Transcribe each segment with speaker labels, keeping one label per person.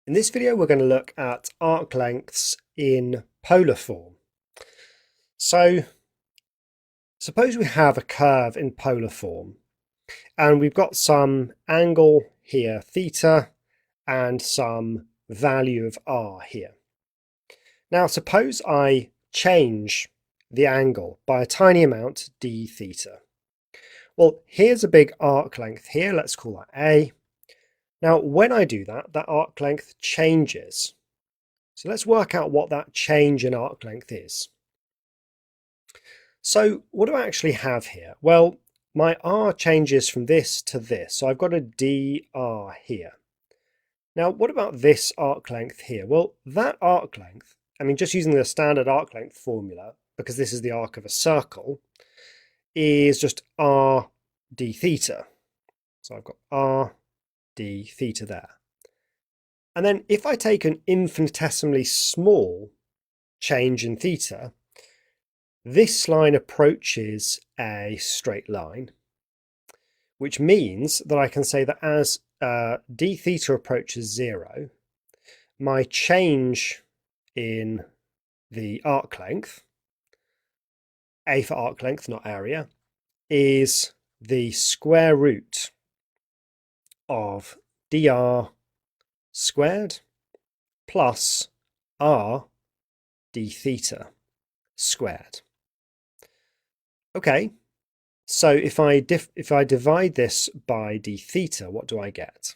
Speaker 1: In this video, we're going to look at arc lengths in polar form. So suppose we have a curve in polar form and we've got some angle here, theta, and some value of r here. Now, suppose I change the angle by a tiny amount, d theta. Well, here's a big arc length here. Let's call that A. Now, when I do that, that arc length changes. So let's work out what that change in arc length is. So what do I actually have here? Well, my r changes from this to this. So I've got a dr here. Now, what about this arc length here? Well, that arc length, just using the standard arc length formula, because this is the arc of a circle, is just r d theta. So I've got r d theta there. And then if I take an infinitesimally small change in theta, this line approaches a straight line, which means that I can say that as d theta approaches 0, my change in the arc length, A for arc length, not area, is the square root of dr squared plus r d theta squared. Okay, so if I divide this by d theta, what do I get?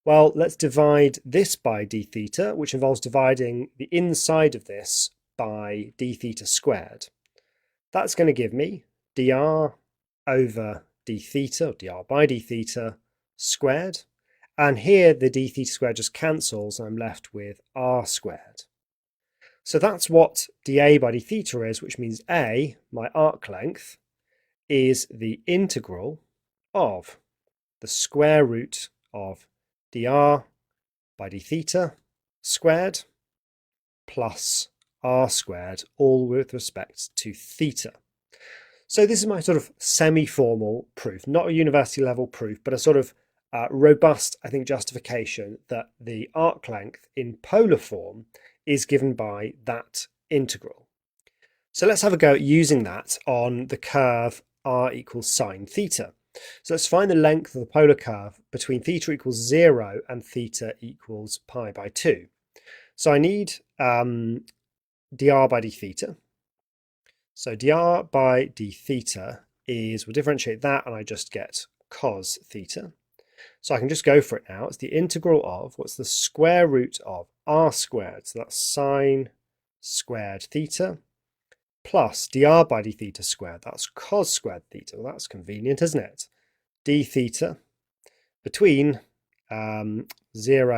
Speaker 1: Well, let's divide this by d theta, which involves dividing the inside of this by d theta squared. That's going to give me dr over d theta, or dr by d theta squared. And here the d theta squared just cancels and I'm left with r squared. So that's what dA by d theta is, which means A, my arc length, is the integral of the square root of dr by d theta squared plus r squared, all with respect to theta. So this is my sort of semi-formal proof, not a university level proof, but a sort of robust, I think, justification that the arc length in polar form is given by that integral. So let's have a go at using that on the curve r equals sine theta. So let's find the length of the polar curve between theta equals 0 and theta equals pi by 2. So I need dr by d theta. So dr by d theta is, we'll differentiate that and I just get cos theta. So I can just go for it now. It's the integral of, what's the square root of r squared? So that's sine squared theta plus dr by d theta squared. That's cos squared theta. Well, that's convenient, isn't it? D theta between 0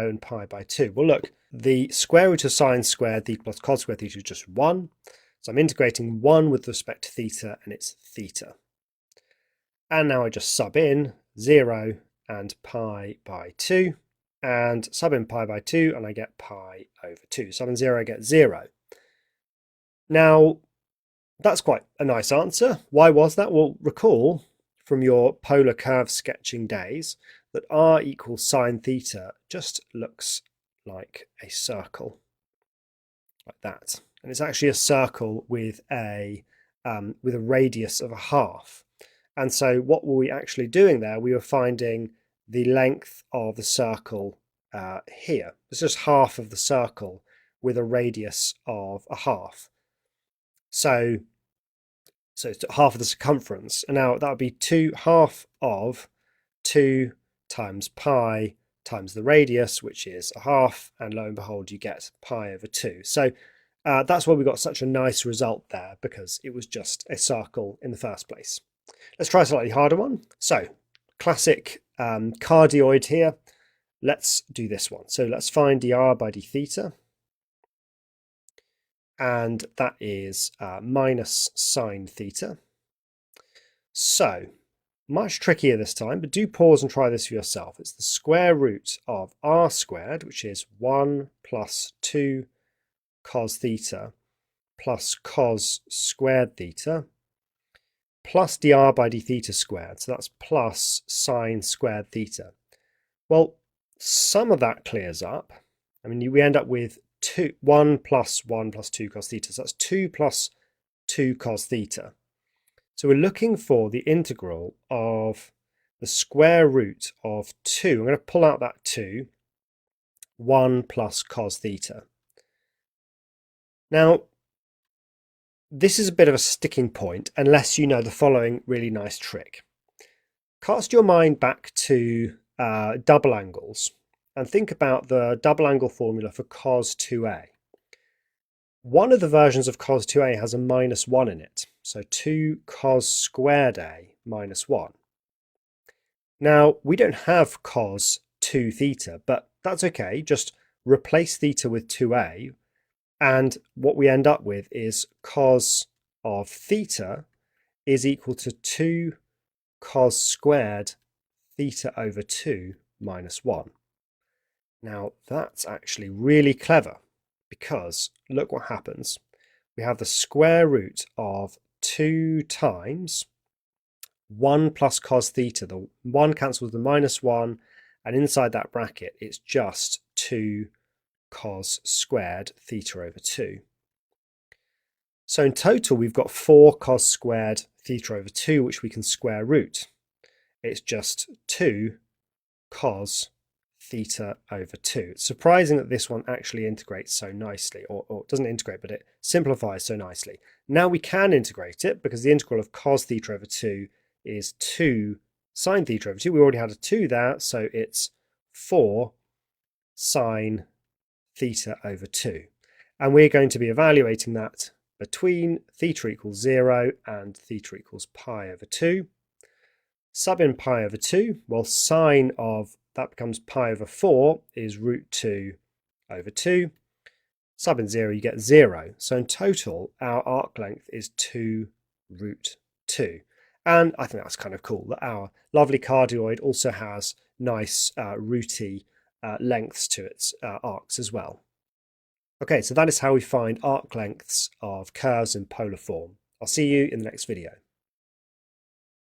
Speaker 1: and pi by 2. Well, look, the square root of sine squared theta plus cos squared theta is just 1. So I'm integrating 1 with respect to theta, and it's theta. And now I just sub in 0 and pi by 2, and sub in pi by 2, and I get pi over 2. Sub in 0, I get 0. Now, that's quite a nice answer. Why was that? Well, recall from your polar curve sketching days that r equals sine theta just looks like a circle, like that. And it's actually a circle with a radius of a half. And so what were we actually doing there? We were finding the length of the circle here. It's just half of the circle with a radius of a half. So it's half of the circumference. And now that would be half of 2 times pi times the radius, which is a half. And lo and behold, you get pi over 2. So that's why we got such a nice result there, because it was just a circle in the first place. Let's try a slightly harder one. So classic cardioid here. Let's do this one. So let's find dr by d theta. And that is minus sine theta. So much trickier this time, but do pause and try this for yourself. It's the square root of r squared, which is 1 plus 2 cos theta plus cos squared theta plus dr by d theta squared. So that's plus sine squared theta. Well, some of that clears up. I mean, we end up with 1 plus 1 plus 2 cos theta. So that's 2 plus 2 cos theta. So we're looking for the integral of the square root of 2. I'm going to pull out that 2, 1 plus cos theta. Now, this is a bit of a sticking point unless you know the following really nice trick. Cast your mind back to double angles and think about the double angle formula for cos 2a. One of the versions of cos 2a has a minus 1 in it, so 2 cos squared a minus 1. Now, we don't have cos 2 theta, but that's okay. Just replace theta with 2a, and what we end up with is cos of theta is equal to 2 cos squared theta over 2 minus 1. Now, that's actually really clever, because look what happens. We have the square root of 2 times 1 plus cos theta. The 1 cancels the minus 1, and inside that bracket it's just 2 cos squared theta over 2. So in total we've got 4 cos squared theta over 2, which we can square root. It's just 2 cos theta over 2. It's surprising that this one actually integrates so nicely, or doesn't integrate, but it simplifies so nicely. Now we can integrate it because the integral of cos theta over 2 is 2 sine theta over 2. We already had a 2 there, so it's 4 sine theta over 2. And we're going to be evaluating that between theta equals 0 and theta equals pi over 2. Sub in pi over 2, well, sine of that becomes pi over 4 is root 2 over 2. Sub in 0, you get 0. So in total, our arc length is 2 root 2. And I think that's kind of cool that our lovely cardioid also has nice rooty lengths to its arcs as well. Okay, so that is how we find arc lengths of curves in polar form. I'll see you in the next video.